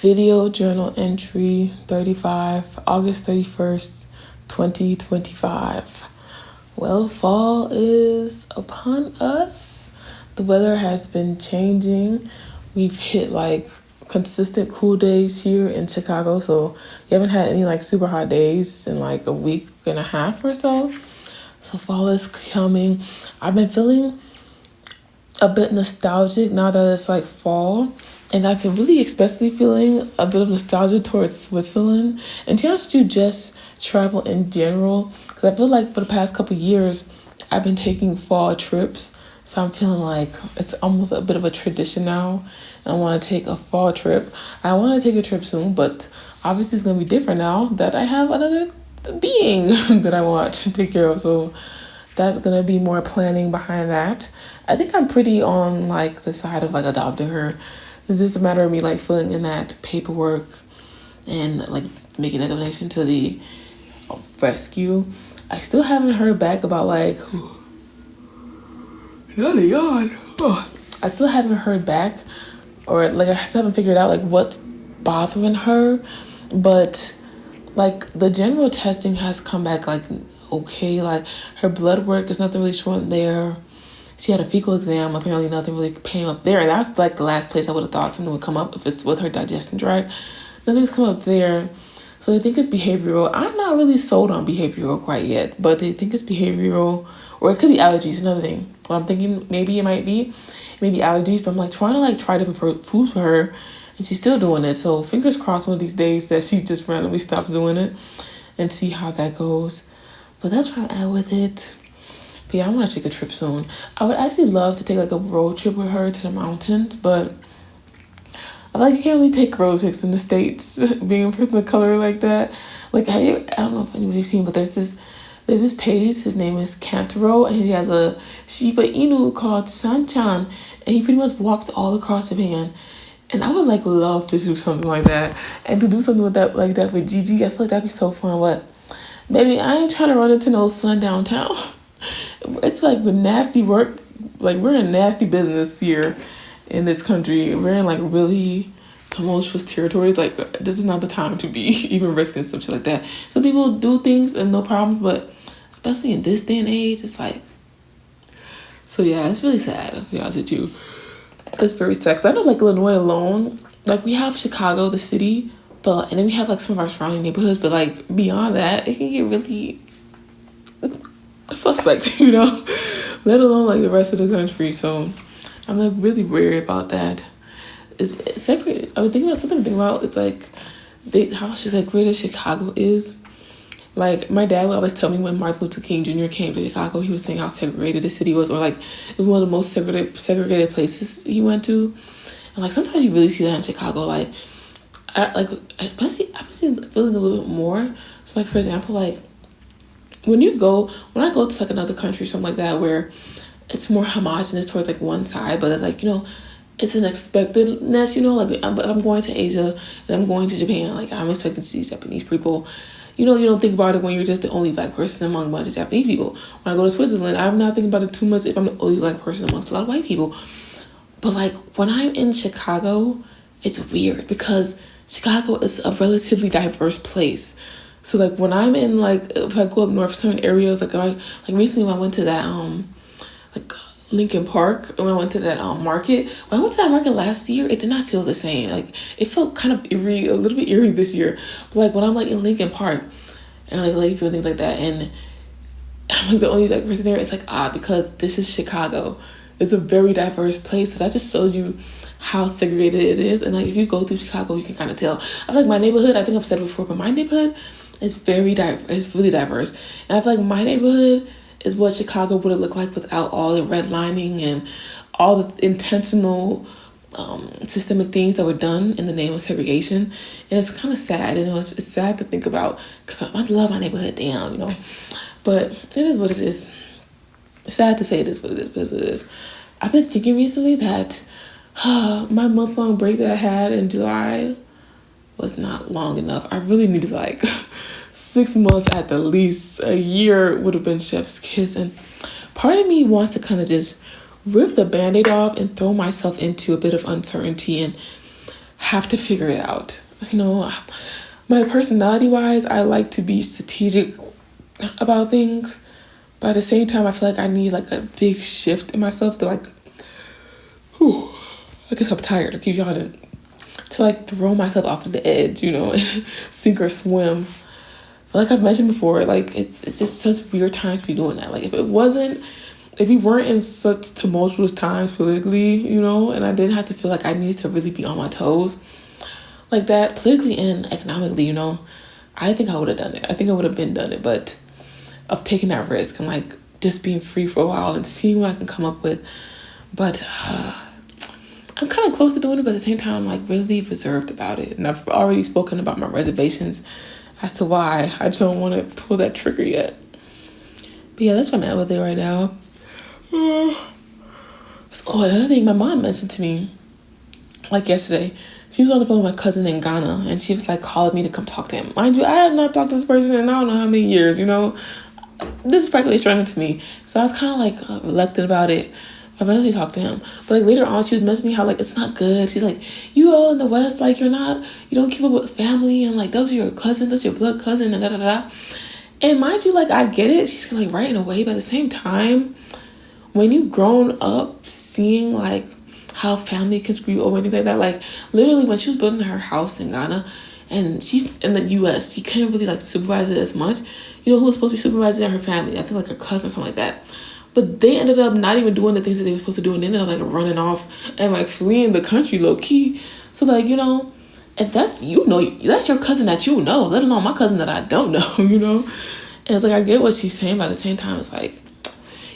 Video journal entry 35, August 31st, 2025. Well, fall is upon us. The weather has been changing. We've hit like consistent cool days here in Chicago, so we haven't had any like super hot days in like a week and a half or so. So fall is coming. I've been feeling a bit nostalgic now that it's like fall. And I've been really especially feeling a bit of nostalgia towards Switzerland. And to be honest with you, just travel in general. Because I feel like for the past couple of years, I've been taking fall trips. So I'm feeling like it's almost a bit of a tradition now. And I want to take a fall trip. I want to take a trip soon, but obviously it's going to be different now that I have another being that I want to take care of. So that's going to be more planning behind that. I think I'm pretty on like the side of like adopting her. It's just a matter of me like filling in that paperwork and like making a donation to the rescue. I still haven't heard back about like not a yawn. I still haven't heard back, or like I still haven't figured out like what's bothering her, but like the general testing has come back like okay. Like her blood work is nothing really showing there. She had a fecal exam. Apparently nothing really came up there. And that's like the last place I would have thought something would come up if it's with her digestion tract. Nothing's come up there. So they think it's behavioral. I'm not really sold on behavioral quite yet, but they think it's behavioral, or it could be allergies. Another thing. Well, I'm thinking maybe it might be maybe allergies, but I'm like trying to like try different foods for her, and she's still doing it. So fingers crossed one of these days that she just randomly stops doing it and see how that goes. But that's where I'm at with it. But yeah, I want to take a trip soon. I would actually love to take like a road trip with her to the mountains, but I feel like you can't really take road trips in the States being a person of color like that. Like, I don't know if anybody's seen, but there's this page. His name is Kantaro, and he has a Shiba Inu called Sanchan, and he pretty much walks all across Japan. And I would like love to do something like that, and to do something with that like that with Gigi. I feel like that'd be so fun. But baby, I ain't trying to run into no sun downtown. It's like with nasty work. Like we're in nasty business here in this country. We're in like really tumultuous territories. Like this is not the time to be even risking some shit like that. Some people do things and no problems, but especially in this day and age, it's like. So yeah, it's really sad. To be honest with you, it's very sad. 'Cause I know like Illinois alone, like we have Chicago, the city, but and then we have like some of our surrounding neighborhoods. But like beyond that, it can get really suspect, you know, let alone like the rest of the country. So I'm like really worried about that. It's segregated. I was thinking about something to think about. It's like how segregated Chicago is. Like my dad would always tell me when Martin Luther King Jr. came to Chicago, he was saying how segregated the city was, or like it was one of the most segregated places he went to. And like sometimes you really see that in Chicago. Like especially I've been feeling a little bit more. So like for example, like when I go to like another country, something like that, where it's more homogenous towards like one side, but it's like, you know, it's an expectedness, you know, like I'm going to Asia and I'm going to Japan, like I'm expecting to see Japanese people. You know, you don't think about it when you're just the only black person among a bunch of Japanese people. When I go to Switzerland, I'm not thinking about it too much if I'm the only black person amongst a lot of white people. But like when I'm in Chicago, it's weird because Chicago is a relatively diverse place. So like when I'm in like if I go up north certain areas, like recently when I went to that like Lincoln Park, and when I went to that market, when I went to that market last year, it did not feel the same. Like it felt kind of eerie, a little bit eerie this year. But like when I'm like in Lincoln Park and like Lakeview and things like that, and I'm like the only like person there, it's like because this is Chicago. It's a very diverse place, so that just shows you how segregated it is. And like if you go through Chicago, you can kind of tell. I feel like my neighborhood, I think I've said it before, but my neighborhood is very diverse. It's really diverse, and I feel like my neighborhood is what Chicago would have looked like without all the redlining and all the intentional systemic things that were done in the name of segregation. And it's kind of sad, you know, it's sad to think about because I love my neighborhood down, you know, but it is what it is. It's sad to say it is what it is, but it's what it is. I've been thinking recently that my month-long break that I had in July was not long enough. I really needed like 6 months at the least. A year would have been chef's kiss. And part of me wants to kind of just rip the Band-Aid off and throw myself into a bit of uncertainty and have to figure it out. You know, my personality wise, I like to be strategic about things, but at the same time, I feel like I need like a big shift in myself to like, whew, I guess I'm tired. I keep yawning. To like throw myself off of the edge, you know, sink or swim. But like I've mentioned before, like it's just such weird times to be doing that. Like if we weren't in such tumultuous times politically, you know, and I didn't have to feel like I needed to really be on my toes like that, politically and economically, you know, I think I would have done it. I think I would have been done it, but of taking that risk and like just being free for a while and seeing what I can come up with. But I'm kind of close to doing it, but at the same time, I'm like really reserved about it. And I've already spoken about my reservations as to why I don't want to pull that trigger yet. But yeah, that's where I'm at with it right now. So, another thing my mom mentioned to me, like yesterday, she was on the phone with my cousin in Ghana, and she was like calling me to come talk to him. Mind you, I have not talked to this person in I don't know how many years, you know. This is practically a stranger to me. So I was kind of like reluctant about it. I eventually talked to him. But like later on, she was mentioning how like it's not good. She's like, you all in the West, like you don't keep up with family, and like those are your cousins, that's your blood cousin, and da da da. And mind you, like I get it. She's like right in a way, but at the same time, when you've grown up seeing like how family can screw you over and things like that, like literally when she was building her house in Ghana, and she's in the U.S., she couldn't really like supervise it as much. You know who was supposed to be supervising her family? I think like her cousin or something like that. But they ended up not even doing the things that they were supposed to do, and they ended up like running off and like fleeing the country low key. So like, you know, if that's, you know, that's your cousin that you know, let alone my cousin that I don't know, you know. And it's like I get what she's saying, but at the same time, it's like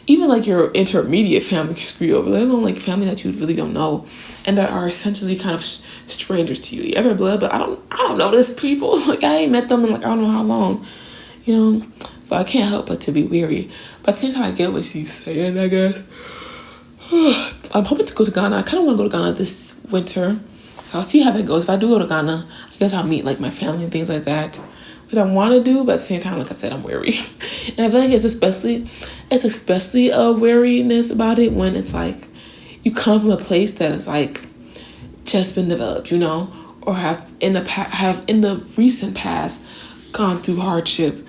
even like your intermediate family can screw you over, let alone like family that you really don't know and that are essentially kind of strangers to you. You ever blood, but I don't know these people. Like I ain't met them in like I don't know how long, you know. So I can't help but to be weary. But at the same time, I get what she's saying, I guess. I'm hoping to go to Ghana. I kind of want to go to Ghana this winter. So I'll see how that goes. If I do go to Ghana, I guess I'll meet like my family and things like that. Which I want to do, but at the same time, like I said, I'm weary. And I feel like it's especially a weariness about it when it's like you come from a place that is like just been developed, you know, or have in the recent past gone through hardship.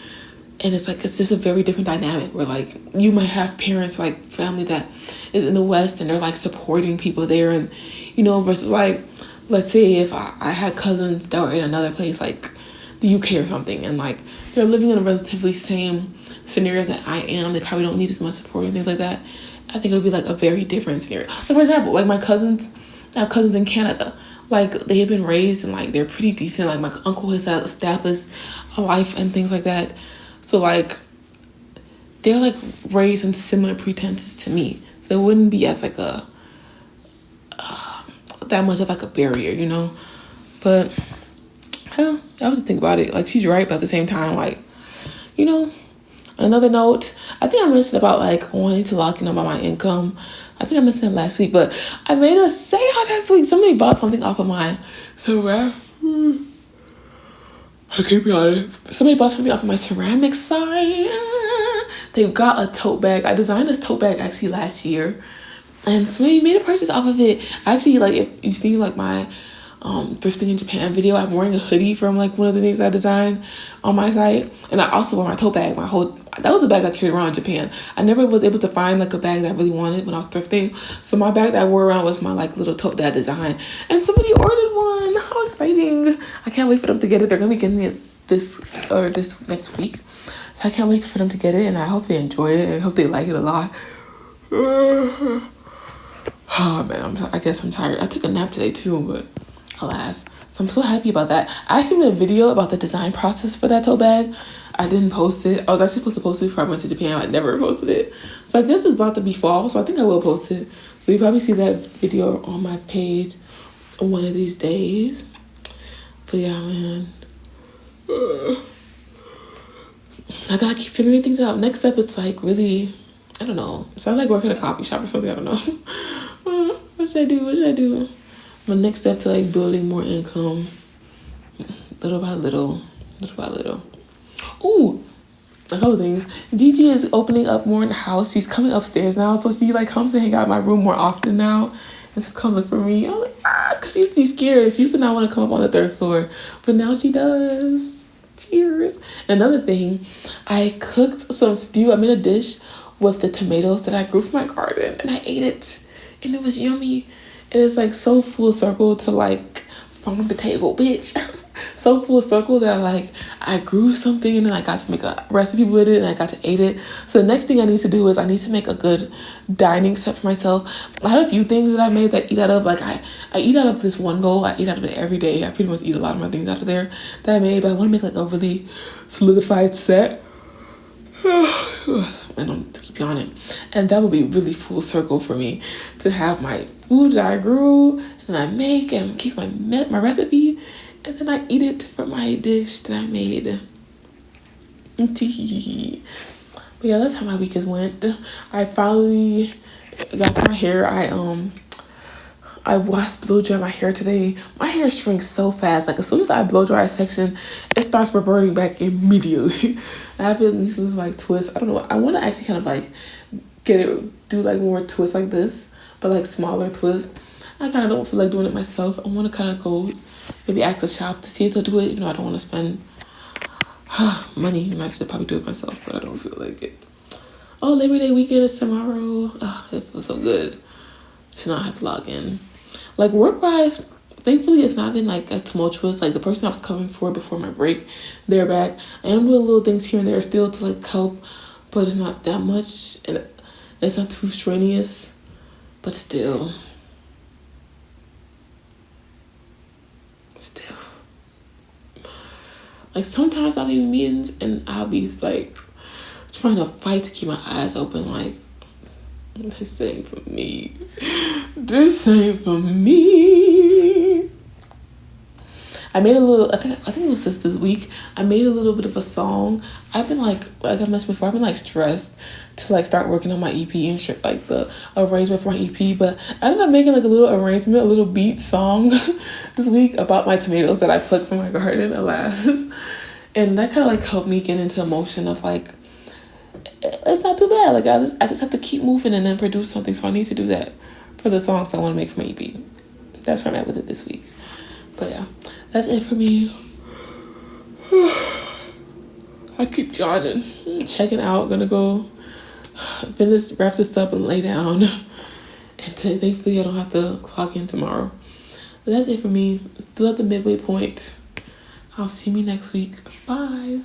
And it's like, it's just a very different dynamic where like you might have parents, like family that is in the West and they're like supporting people there. And, you know, versus like, let's say if I had cousins that were in another place, like the UK or something, and like they're living in a relatively same scenario that I am. They probably don't need as much support and things like that. I think it would be like a very different scenario. Like for example, like my cousins, I have cousins in Canada. Like they have been raised and like they're pretty decent. Like my uncle has established a life and things like that. So, like, they're, like, raised in similar pretenses to me. So, it wouldn't be as, like, that much of, like, a barrier, you know? But, hell, I was just thinking about it. Like, she's right, but at the same time, like, you know, on another note, I think I mentioned about, like, wanting to lock in on my income. I think I mentioned it last week, but I made a sale last week. Somebody bought something off of mine. So, I can't be honest. Somebody bought something off of my ceramic side. They got a tote bag. I designed this tote bag actually last year. And somebody made a purchase off of it. Actually, like, if you see, like, my thrifting in Japan video, I'm wearing a hoodie from, like, one of the things I designed on my site. And I also wear my tote bag. That was a bag I carried around in Japan. I never was able to find, like, a bag that I really wanted when I was thrifting. So my bag that I wore around was my, like, little tote that I designed. And somebody ordered one. How exciting. I can't wait for them to get it. They're going to be getting it this next week. So I can't wait for them to get it. And I hope they enjoy it. And I hope they like it a lot. Oh, man. I guess I'm tired. I took a nap today, too, but alas. So I'm so happy about that. I actually made a video about the design process for that tote bag. I didn't post it. I was actually supposed to post it before I went to Japan. I never posted it. So I guess it's about to be fall. So I think I will post it. So you probably see that video on my page one of these days. But yeah, man. I gotta keep figuring things out. Next step is like really, I don't know. So I like working at a coffee shop or something. I don't know. What should I do? My next step to like building more income, little by little. Ooh, a couple things. Gigi is opening up more in the house. She's coming upstairs now, so she like comes to hang out in my room more often now. and to come look for me. I'm like, because she used to be scared. She used to not want to come up on the third floor, but now she does. Cheers. Another thing, I cooked some stew. I made a dish with the tomatoes that I grew from my garden, and I ate it, and it was yummy. And it's like so full circle to like farm to table, bitch. So full circle that I grew something and then I got to make a recipe with it and I got to eat it. So the next thing I need to do is I need to make a good dining set for myself. I have a few things that I made that I eat out of. Like I eat out of this one bowl. I eat out of it every day. I pretty much eat a lot of my things out of there that I made, but I want to make like a really solidified set. And I'm to keep yawning. And that would be really full circle for me to have my food that I grew and I make and keep my recipe, and then I eat it for my dish that I made. But yeah, that's how my weekend went. I finally got to my hair. I washed blow dry my hair today. My hair shrinks so fast. Like as soon as I blow dry a section, it starts reverting back immediately. I've been using like twists. I don't know. I want to actually kind of like do like more twists like this, but like smaller twists. I kind of don't feel like doing it myself. I want to kind of go maybe ask a shop to see if they'll do it. You know, I don't want to spend money, and I should probably do it myself, but I don't feel like it. Oh, Labor Day weekend is tomorrow. Oh, it feels so good to not have to log in. Like work-wise, thankfully it's not been like as tumultuous. Like the person I was covering for before my break, they're back. I am doing little things here and there still to like help, but it's not that much and it's not too strenuous, but still. Like sometimes I'll be in meetings and I'll be like trying to fight to keep my eyes open, like this ain't for me. This ain't for me. I made a little, I think it was just this week, I made a little bit of a song. I've been like I mentioned before, I've been like stressed to like start working on my EP and shit, like the arrangement for my EP, but I ended up making like a little arrangement, a little beat song this week about my tomatoes that I plucked from my garden, alas. And that kind of like helped me get into emotion of like, it's not too bad. Like I just have to keep moving and then produce something. So I need to do that for the songs I want to make for my EP. That's where I'm at with it this week. But yeah, that's it for me. I keep yawning. Checking out. Gonna go finish, wrap this up and lay down. And thankfully I don't have to clock in tomorrow. But that's it for me. Still at the midway point. I'll see me next week. Bye.